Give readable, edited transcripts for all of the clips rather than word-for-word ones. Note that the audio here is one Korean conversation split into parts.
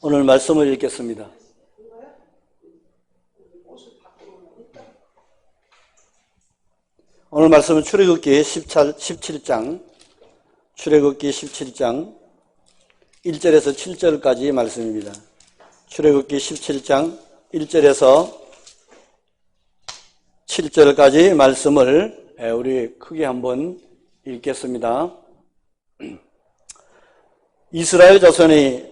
오늘 말씀을 읽겠습니다. 오늘 말씀은 출애굽기 17장 1절에서 7절까지 말씀입니다. 출애굽기 17장 1절에서 7절까지 말씀을 우리 크게 한번 읽겠습니다. 이스라엘 자손의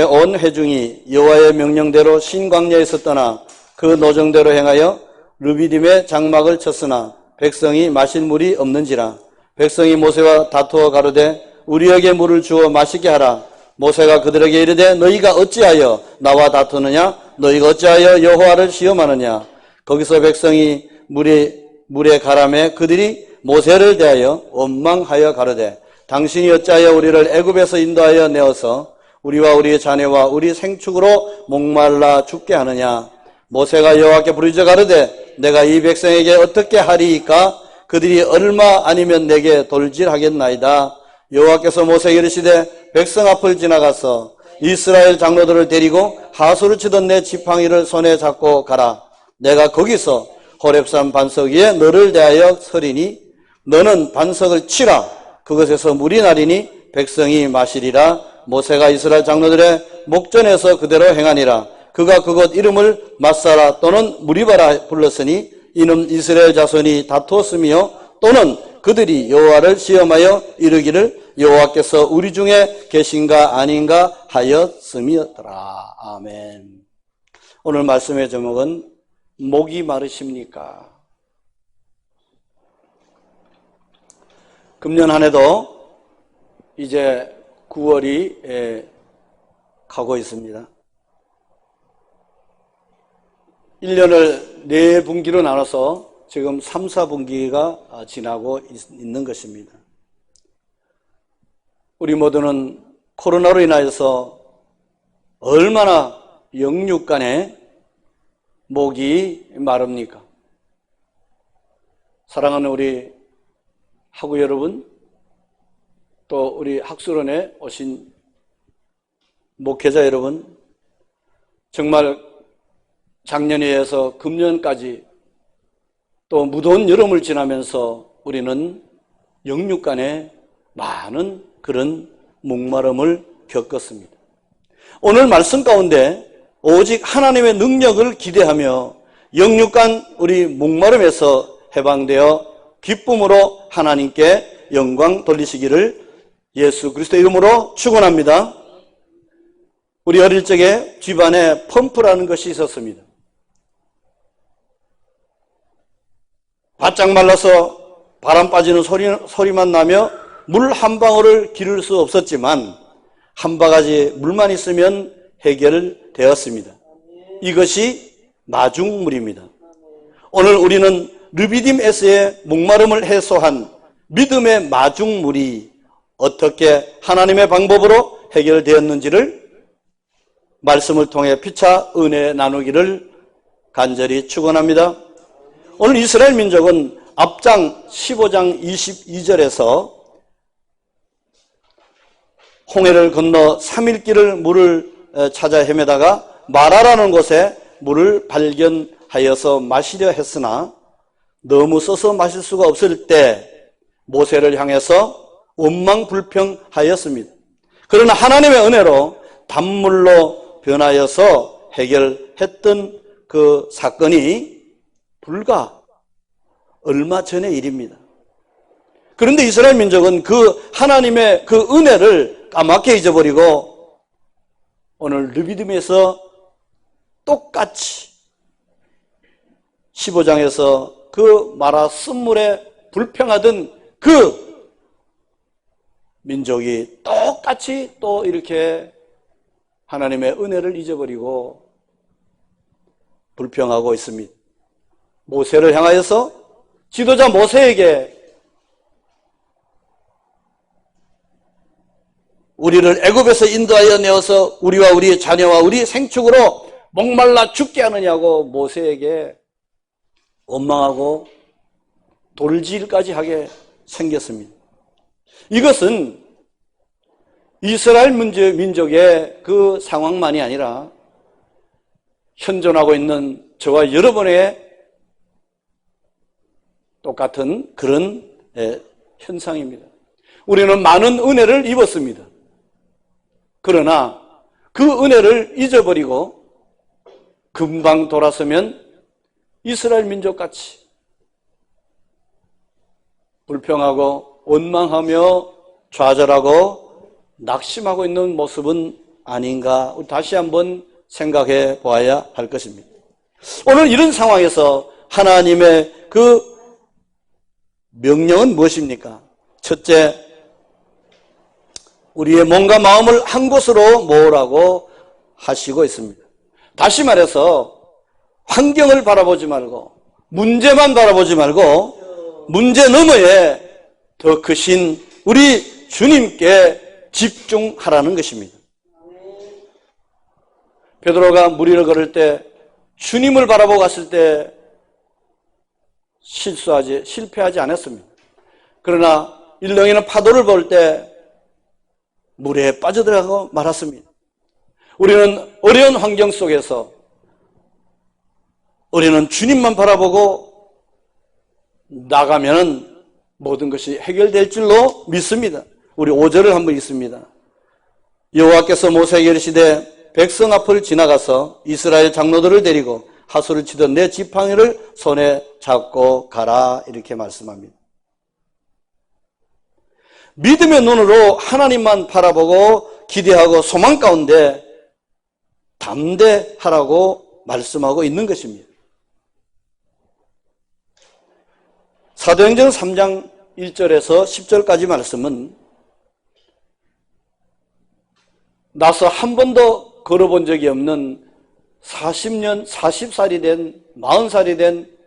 온 회중이 여호와의 명령대로 신광야에서 떠나 그 노정대로 행하여 르비딤의 장막을 쳤으나 백성이 마실 물이 없는지라. 백성이 모세와 다투어 가로되 우리에게 물을 주어 마시게 하라. 모세가 그들에게 이르되 너희가 어찌하여 나와 다투느냐? 너희가 어찌하여 여호와를 시험하느냐? 거기서 백성이 물에 가라매 그들이 모세를 대하여 원망하여 가로되 당신이 어찌하여 우리를 애굽에서 인도하여 내어서 우리와 우리의 자녀와 우리 생축으로 목말라 죽게 하느냐? 모세가 여호와께 부르짖어 가로되 내가 이 백성에게 어떻게 하리이까? 그들이 얼마 아니면 내게 돌질하겠나이다. 여호와께서 모세에게 이르시되 백성 앞을 지나가서 이스라엘 장로들을 데리고 하수를 치던 내 지팡이를 손에 잡고 가라. 내가 거기서 호렙산 반석 위에 너를 대하여 서리니 너는 반석을 치라. 그것에서 물이 나리니 백성이 마시리라. 모세가 이스라엘 장로들의 목전에서 그대로 행하니라. 그가 그곳 이름을 마사라 또는 무리바라 불렀으니 이는 이스라엘 자손이 다투었으며 또는 그들이 여호와를 시험하여 이르기를 여호와께서 우리 중에 계신가 아닌가 하였음이었더라. 아멘. 오늘 말씀의 제목은 목이 마르십니까? 금년 한 해도 이제 9월이 가고 있습니다. 1년을 4분기로 나눠서 지금 3, 4분기가 지나고 있는 것입니다. 우리 모두는 코로나로 인하여서 얼마나 영육간에 목이 마릅니까? 사랑하는 우리 학우 여러분, 또 우리 학술원에 오신 목회자 여러분, 정말 작년에 이어서 금년까지 또 무더운 여름을 지나면서 우리는 영육간에 많은 그런 목마름을 겪었습니다. 오늘 말씀 가운데 오직 하나님의 능력을 기대하며 영육간 우리 목마름에서 해방되어 기쁨으로 하나님께 영광 돌리시기를 예수 그리스도의 이름으로 축원합니다. 우리 어릴 적에 집안에 펌프라는 것이 있었습니다. 바짝 말라서 바람 빠지는 소리만 나며 물 한 방울을 기를 수 없었지만 한 바가지 물만 있으면 해결되었습니다. 이것이 마중물입니다. 오늘 우리는 르비딤에서의 목마름을 해소한 믿음의 마중물이 어떻게 하나님의 방법으로 해결되었는지를 말씀을 통해 피차 은혜 나누기를 간절히 축원합니다. 오늘 이스라엘 민족은 앞장 15장 22절에서 홍해를 건너 3일 길을 물을 찾아 헤매다가 마라라는 곳에 물을 발견하여서 마시려 했으나 너무 써서 마실 수가 없을 때 모세를 향해서 원망불평하였습니다. 그러나 하나님의 은혜로 단물로 변하여서 해결했던 그 사건이 불과 얼마 전의 일입니다. 그런데 이스라엘 민족은 그 하나님의 그 은혜를 까맣게 잊어버리고 오늘 르비딤에서 똑같이 15장에서 그 마라 쓴물에 불평하던 그 민족이 똑같이 또 이렇게 하나님의 은혜를 잊어버리고 불평하고 있습니다. 모세를 향하여서 지도자 모세에게 우리를 애굽에서 인도하여 내어서 우리와 우리의 자녀와 우리 생축으로 목말라 죽게 하느냐고 모세에게 원망하고 돌질까지 하게 생겼습니다. 이것은 이스라엘 민족의 그 상황만이 아니라 현존하고 있는 저와 여러분의 똑같은 그런 현상입니다. 우리는 많은 은혜를 입었습니다. 그러나 그 은혜를 잊어버리고 금방 돌아서면 이스라엘 민족같이 불평하고 원망하며 좌절하고 낙심하고 있는 모습은 아닌가 다시 한번 생각해 보아야 할 것입니다. 오늘 이런 상황에서 하나님의 그 명령은 무엇입니까? 첫째, 우리의 몸과 마음을 한 곳으로 모으라고 하시고 있습니다. 다시 말해서 환경을 바라보지 말고 문제만 바라보지 말고 문제 너머에 더 크신 우리 주님께 집중하라는 것입니다. 베드로가 무리를 걸을 때 주님을 바라보고 갔을 때 실패하지 않았습니다. 그러나 일렁이는 파도를 볼 때 물에 빠져들어가고 말았습니다. 우리는 어려운 환경 속에서 우리는 주님만 바라보고 나가면 모든 것이 해결될 줄로 믿습니다. 우리 5절을 한번 읽습니다. 여호와께서 모세에게 이르시되 백성 앞을 지나가서 이스라엘 장로들을 데리고 하수를 치던 내 지팡이를 손에 잡고 가라 이렇게 말씀합니다. 믿음의 눈으로 하나님만 바라보고 기대하고 소망 가운데 담대하라고 말씀하고 있는 것입니다. 사도행전 3장 1절에서 10절까지 말씀은 나서 한 번도 걸어본 적이 없는 40년, 40살이 된 40살이 된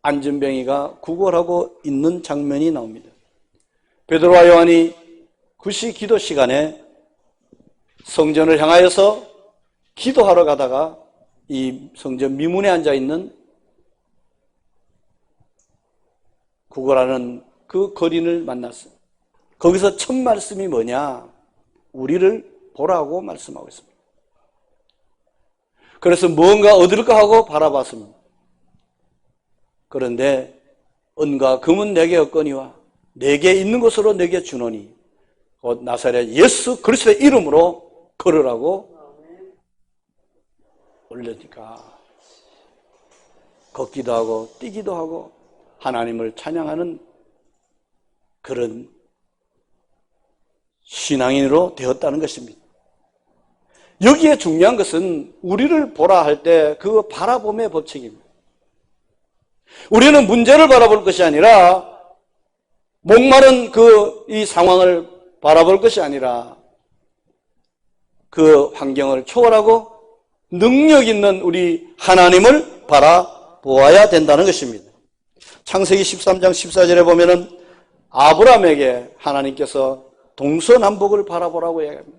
안전뱅이가 구걸하고 있는 장면이 나옵니다. 베드로와 요한이 구시 기도 시간에 성전을 향하여서 기도하러 가다가 이 성전 미문에 앉아있는 구걸하는 그 거린을 만났어요. 거기서 첫 말씀이 뭐냐? 우리를 보라고 말씀하고 있습니다. 그래서 무언가 얻을까 하고 바라봤습니다. 그런데 은과 금은 내게 없거니와 내게 있는 것으로 내게 주노니 곧 나사렛 예수 그리스도의 이름으로 걸으라고 올려니까 걷기도 하고 뛰기도 하고 하나님을 찬양하는 그런 신앙인으로 되었다는 것입니다. 여기에 중요한 것은 우리를 보라 할 때 그 바라봄의 법칙입니다. 우리는 문제를 바라볼 것이 아니라 목마른 이 상황을 바라볼 것이 아니라 그 환경을 초월하고 능력 있는 우리 하나님을 바라보아야 된다는 것입니다. 창세기 13장 14절에 보면은 아브라함에게 하나님께서 동서남북을 바라보라고 얘기합니다.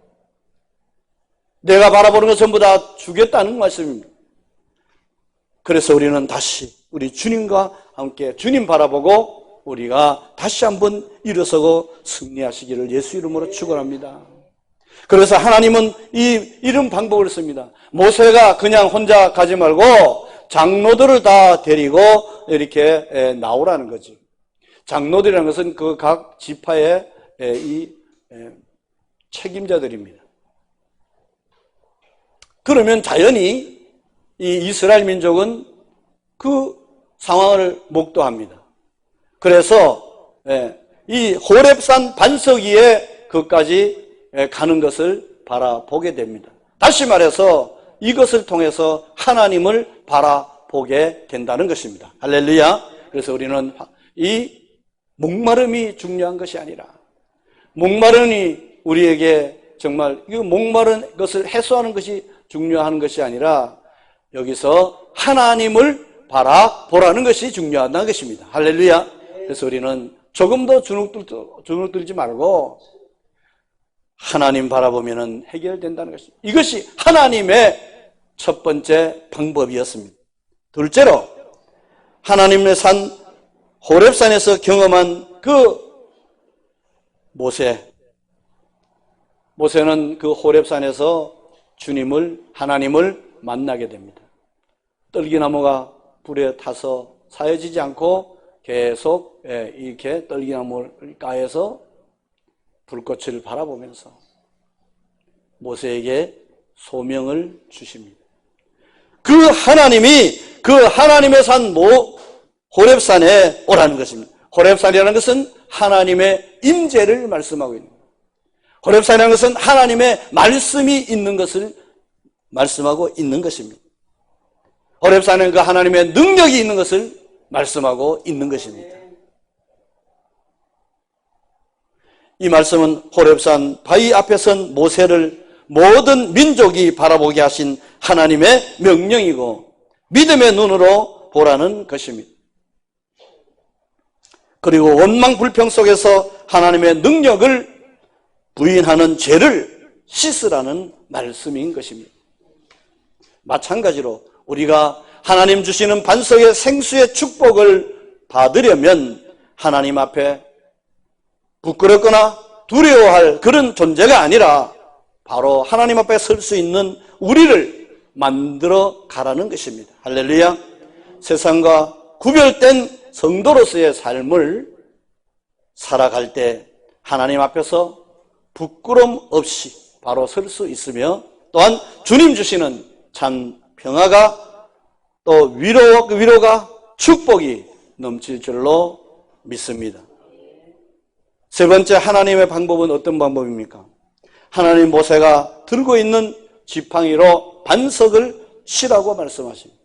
내가 바라보는 것 전부 다 주겠다는 말씀입니다. 그래서 우리는 다시 우리 주님과 함께 주님 바라보고 우리가 다시 한번 일어서고 승리하시기를 예수 이름으로 축원합니다. 그래서 하나님은 이런 방법을 씁니다. 모세가 그냥 혼자 가지 말고 장로들을 다 데리고 이렇게 나오라는 거죠. 장로들이라는 것은 그 각 지파의 책임자들입니다. 그러면 자연히 이 이스라엘 민족은 그 상황을 목도합니다. 그래서 이 호렙산 반석 위에 그까지 가는 것을 바라보게 됩니다. 다시 말해서 이것을 통해서 하나님을 바라보게 된다는 것입니다. 할렐루야. 그래서 우리는 이 목마름이 중요한 것이 아니라 목마름이 우리에게 정말 이 목마른 것을 해소하는 것이 중요한 것이 아니라 여기서 하나님을 바라보라는 것이 중요하다는 것입니다. 할렐루야. 그래서 우리는 조금 더 주눅 들지 말고 하나님 바라보면 해결된다는 것입니다. 이것이 하나님의 첫 번째 방법이었습니다. 둘째로 하나님의 산 호렙산에서 경험한 그 모세, 모세는 그 호렙산에서 하나님을 만나게 됩니다. 떨기나무가 불에 타서 사여지지 않고 계속 이렇게 떨기나무 가에서 불꽃을 바라보면서 모세에게 소명을 주십니다. 그 하나님의 산 호렙산에 오라는 것입니다. 호렙산이라는 것은 하나님의 임재를 말씀하고 있는 거예요. 호렙산이라는 것은 하나님의 말씀이 있는 것을 말씀하고 있는 것입니다. 호렙산은 그 하나님의 능력이 있는 것을 말씀하고 있는 것입니다. 이 말씀은 호렙산 바위 앞에 선 모세를 모든 민족이 바라보게 하신 하나님의 명령이고 믿음의 눈으로 보라는 것입니다. 그리고 원망 불평 속에서 하나님의 능력을 부인하는 죄를 씻으라는 말씀인 것입니다. 마찬가지로 우리가 하나님 주시는 반석의 생수의 축복을 받으려면 하나님 앞에 부끄럽거나 두려워할 그런 존재가 아니라 바로 하나님 앞에 설 수 있는 우리를 만들어 가라는 것입니다. 할렐루야. 세상과 구별된 성도로서의 삶을 살아갈 때 하나님 앞에서 부끄럼 없이 바로 설 수 있으며 또한 주님 주시는 참 평화가 또 위로가 축복이 넘칠 줄로 믿습니다. 세 번째 하나님의 방법은 어떤 방법입니까? 하나님 모세가 들고 있는 지팡이로 반석을 치라고 말씀하십니다.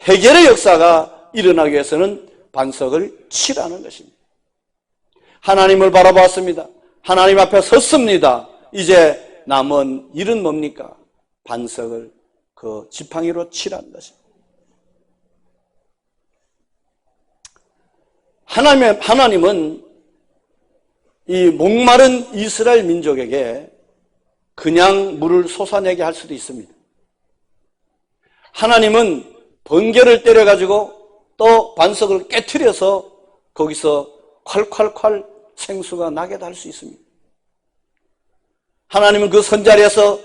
해결의 역사가 일어나기 위해서는 반석을 치라는 것입니다. 하나님을 바라보았습니다. 하나님 앞에 섰습니다. 이제 남은 일은 뭡니까? 반석을 그 지팡이로 치라는 것입니다. 하나님은 이 목마른 이스라엘 민족에게 그냥 물을 솟아내게 할 수도 있습니다. 하나님은 번개를 때려가지고 또 반석을 깨트려서 거기서 콸콸콸 생수가 나게도 할 수 있습니다. 하나님은 그 선자리에서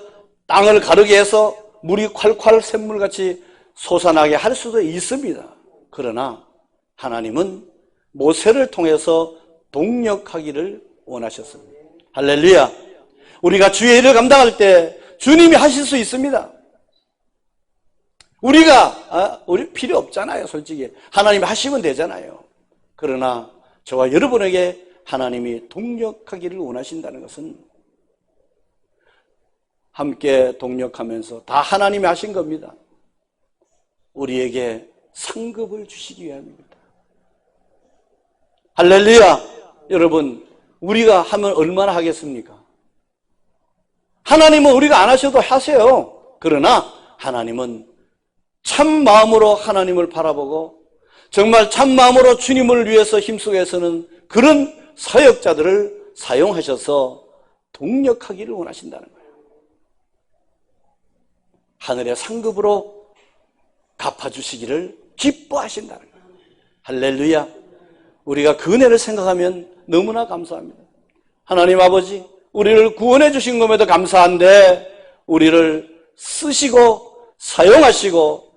땅을 가르게 해서 물이 콸콸 샘물같이 솟아나게 할 수도 있습니다. 그러나 하나님은 모세를 통해서 동력하기를 원하셨습니다. 할렐루야. 우리가 주의 일을 감당할 때 주님이 하실 수 있습니다. 우리 필요 없잖아요. 솔직히 하나님이 하시면 되잖아요. 그러나 저와 여러분에게 하나님이 동력하기를 원하신다는 것은 함께 동력하면서 다 하나님이 하신 겁니다. 우리에게 상급을 주시기 위함입니다. 할렐루야. 여러분, 우리가 하면 얼마나 하겠습니까? 하나님은 우리가 안 하셔도 하세요. 그러나 하나님은 참 마음으로 하나님을 바라보고 정말 참 마음으로 주님을 위해서 힘쓰게해서는 그런 사역자들을 사용하셔서 동력하기를 원하신다는 거예요. 하늘의 상급으로 갚아주시기를 기뻐하신다는 거예요. 할렐루야. 우리가 그 은혜를 생각하면 너무나 감사합니다. 하나님 아버지, 우리를 구원해 주신 것에도 감사한데 우리를 쓰시고 사용하시고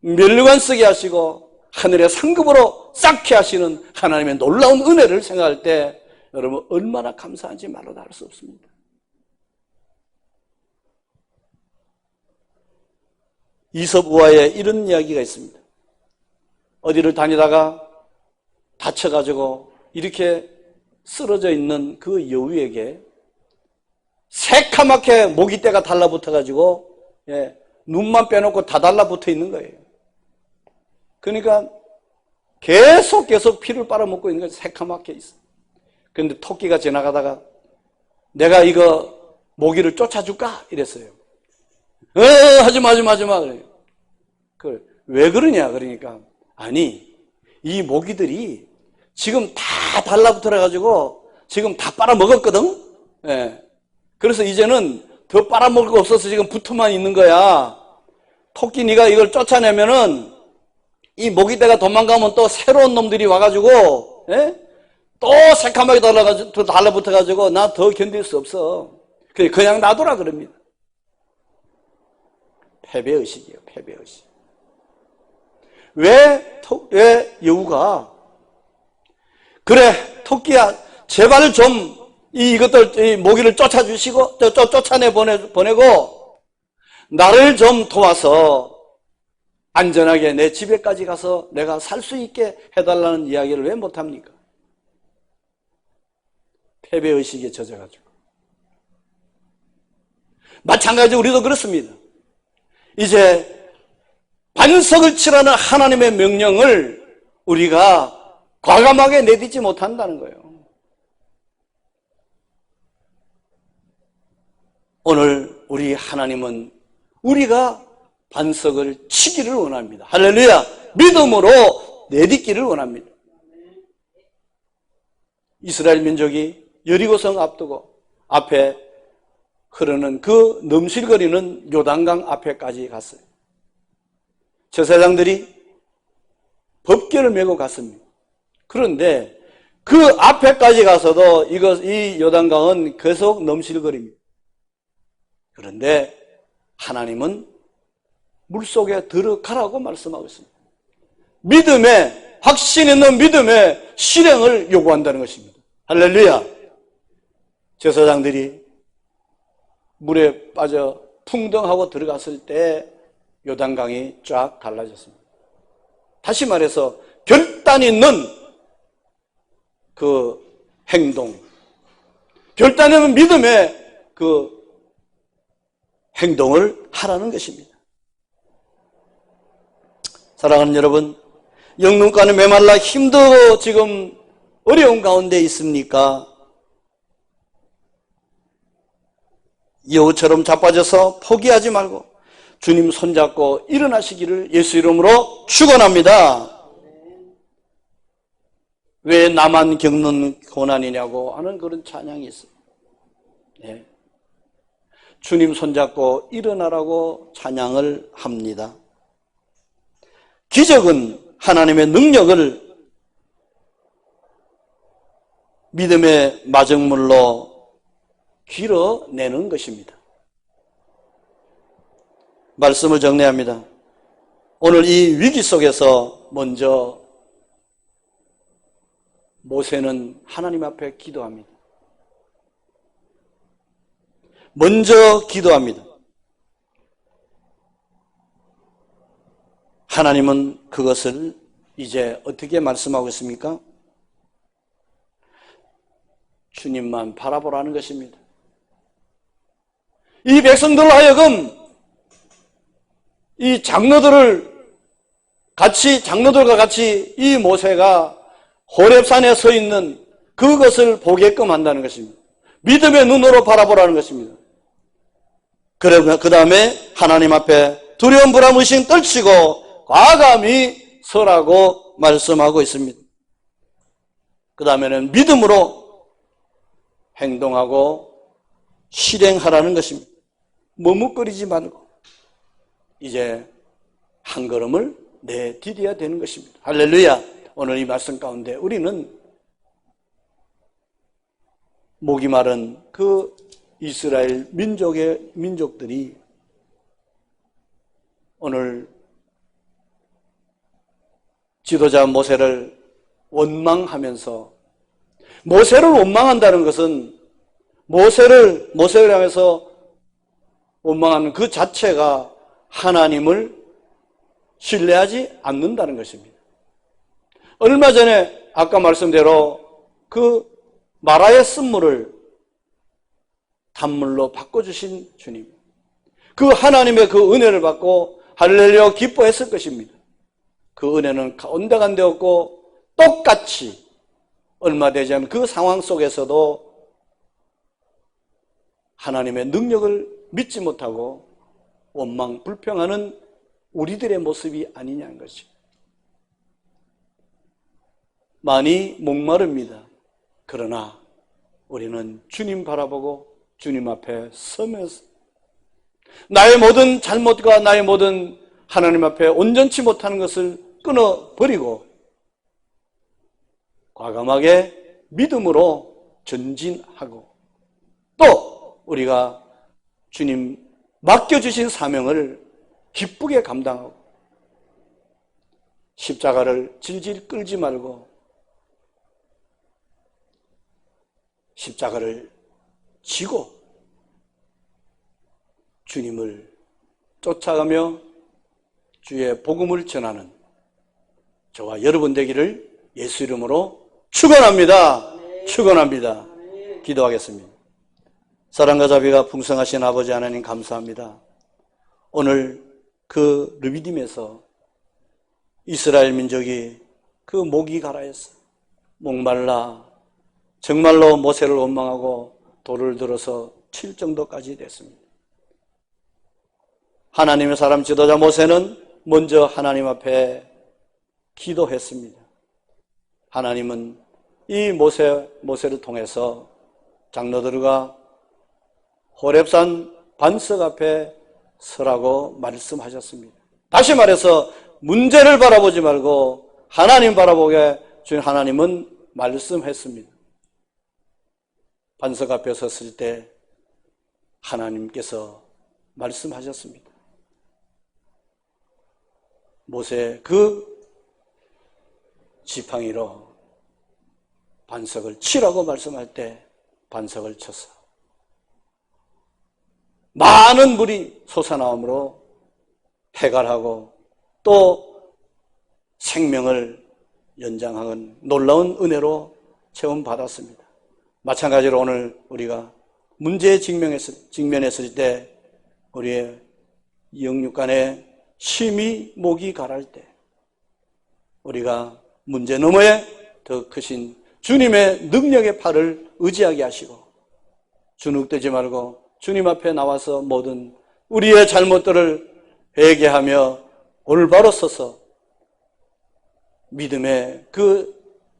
멸류관 쓰게 하시고 하늘의 상급으로 쌓게 하시는 하나님의 놀라운 은혜를 생각할 때 여러분 얼마나 감사한지 말로 다 할 수 없습니다. 이섭우화에 이런 이야기가 있습니다. 어디를 다니다가 다쳐가지고 이렇게 쓰러져 있는 그 여우에게 새카맣게 모기떼가 달라붙어가지고 눈만 빼놓고 다 달라붙어 있는 거예요. 그러니까 계속 피를 빨아먹고 있는 거예요. 새카맣게 있어. 그런데 토끼가 지나가다가 내가 이거 모기를 쫓아줄까? 이랬어요. 하지마. 왜 그러냐? 그러니까 아니 이 모기들이 지금 다 달라붙어가지고 지금 다 빨아먹었거든. 그래서 이제는 더 빨아먹을 거 없어서 지금 붙어만 있는 거야. 토끼 네가 이걸 쫓아내면은 이 모기떼가 도망가면 또 새로운 놈들이 와가지고 또 새카맣게 달라붙어가지고 나 더 견딜 수 없어. 그냥 놔둬라 그럽니다. 패배의식이에요. 패배의식. 왜 여우가 그래 토끼야 제발 좀 이것들 모기를 쫓아주시고 쫓아내 보내고 나를 좀 도와서 안전하게 내 집에까지 가서 내가 살 수 있게 해달라는 이야기를 왜 못합니까? 패배의식에 젖어가지고. 마찬가지로 우리도 그렇습니다. 이제 반석을 치라는 하나님의 명령을 우리가 과감하게 내딛지 못한다는 거예요. 오늘 우리 하나님은 우리가 반석을 치기를 원합니다. 할렐루야! 믿음으로 내딛기를 원합니다. 이스라엘 민족이 여리고성 앞두고 앞에 흐르는 그 넘실거리는 요단강 앞에까지 갔어요. 제사장들이 법궤를 메고 갔습니다. 그런데 그 앞에까지 가서도 이 요단강은 계속 넘실거립니다. 그런데 하나님은 물속에 들어가라고 말씀하고 있습니다. 믿음의, 확신 있는 믿음의 실행을 요구한다는 것입니다. 할렐루야! 제사장들이 물에 빠져 풍덩하고 들어갔을 때 요단강이 쫙 갈라졌습니다. 다시 말해서 결단 있는 그 행동, 결단 있는 믿음의 그 행동을 하라는 것입니다. 사랑하는 여러분, 영문과는 메말라 힘들고 지금 어려운 가운데 있습니까? 여우처럼 자빠져서 포기하지 말고 주님 손잡고 일어나시기를 예수 이름으로 축원합니다. 왜 나만 겪는 고난이냐고 하는 그런 찬양이 있어요. 네. 주님 손잡고 일어나라고 찬양을 합니다. 기적은 하나님의 능력을 믿음의 마정물로 길어내는 것입니다. 말씀을 정리합니다. 오늘 이 위기 속에서 먼저 모세는 하나님 앞에 기도합니다. 먼저 기도합니다. 하나님은 그것을 이제 어떻게 말씀하고 있습니까? 주님만 바라보라는 것입니다. 이 백성들로 하여금 이 장로들과 같이 이 모세가 호렙산에 서 있는 그것을 보게끔 한다는 것입니다. 믿음의 눈으로 바라보라는 것입니다. 그 다음에 하나님 앞에 두려움, 불안, 의심 떨치고 과감히 서라고 말씀하고 있습니다. 그 다음에는 믿음으로 행동하고 실행하라는 것입니다. 머뭇거리지 말고 이제 한 걸음을 내디뎌야 되는 것입니다. 할렐루야! 오늘 이 말씀 가운데 우리는 목이 마른 그 이스라엘 민족들이 오늘 지도자 모세를 원망하면서, 모세를 원망한다는 것은 모세를 향해서 원망하는 그 자체가 하나님을 신뢰하지 않는다는 것입니다. 얼마 전에 아까 말씀대로 그 마라의 쓴물을 단물로 바꿔주신 주님, 그 하나님의 그 은혜를 받고 할렐루야 기뻐했을 것입니다. 그 은혜는 온데간데 없고 똑같이 얼마 되지 않은 그 상황 속에서도 하나님의 능력을 믿지 못하고 원망, 불평하는 우리들의 모습이 아니냐는 것이. 많이 목마릅니다. 그러나 우리는 주님 바라보고 주님 앞에 서면서 나의 모든 잘못과 나의 모든 하나님 앞에 온전치 못하는 것을 끊어버리고 과감하게 믿음으로 전진하고 또 우리가 주님 맡겨주신 사명을 기쁘게 감당하고 십자가를 질질 끌지 말고 십자가를 지고 주님을 쫓아가며 주의 복음을 전하는 저와 여러분 되기를 예수 이름으로 축원합니다. 축원합니다. 기도하겠습니다. 사랑과 자비가 풍성하신 아버지 하나님 감사합니다. 오늘 그 르비딤에서 이스라엘 민족이 그 목이 가라했어. 목말라 정말로 모세를 원망하고 돌을 들어서 칠 정도까지 됐습니다. 하나님의 사람 지도자 모세는 먼저 하나님 앞에 기도했습니다. 하나님은 이 모세를 통해서 장로들과 호렙산 반석 앞에 서라고 말씀하셨습니다. 다시 말해서 문제를 바라보지 말고 하나님 바라보게 주신 하나님은 말씀했습니다. 반석 앞에 섰을 때 하나님께서 말씀하셨습니다. 모세 그 지팡이로 반석을 치라고 말씀할 때 반석을 쳤어. 많은 물이 솟아나오므로 해갈하고 또 생명을 연장하는 놀라운 은혜로 체험받았습니다. 마찬가지로 오늘 우리가 문제에 직면했을 때 우리의 영육간에 심히 목이 가랄 때 우리가 문제 너머에 더 크신 주님의 능력의 팔을 의지하게 하시고 주눅들지 말고 주님 앞에 나와서 모든 우리의 잘못들을 회개하며 올바로 서서 믿음의 그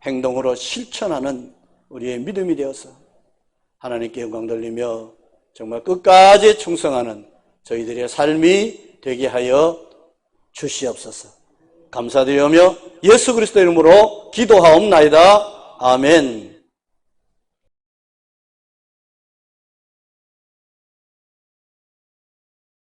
행동으로 실천하는 우리의 믿음이 되어서 하나님께 영광 돌리며 정말 끝까지 충성하는 저희들의 삶이 되게 하여 주시옵소서. 감사드리며 예수 그리스도 이름으로 기도하옵나이다. 아멘.